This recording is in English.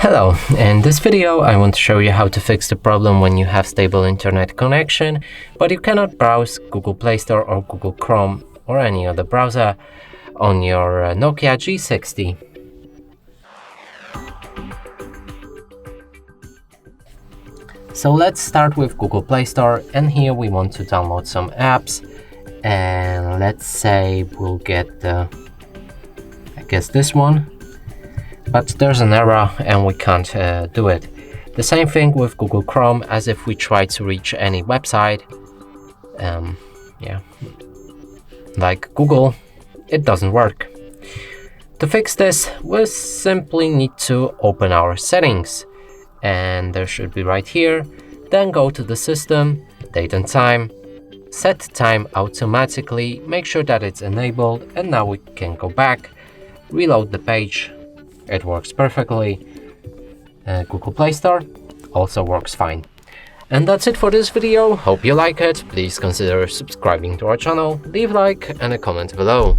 Hello, in this video I want to show you how to fix the problem when you have stable internet connection, but you cannot browse Google Play Store or Google Chrome or any other browser on your Nokia G60. So let's start with Google Play Store, and here we want to download some apps, and let's say we'll get I guess this one. But there's an error and we can't do it. The same thing with Google Chrome, as if we try to reach any website, like Google, it doesn't work. To fix this, we simply need to open our settings, and there should be right here. Then go to the system, date and time, set time automatically, make sure that it's enabled, and now we can go back, reload the page. It works perfectly. Google Play Store also works fine. And that's it for this video. Hope you like it. Please consider subscribing to our channel, leave a like and a comment below.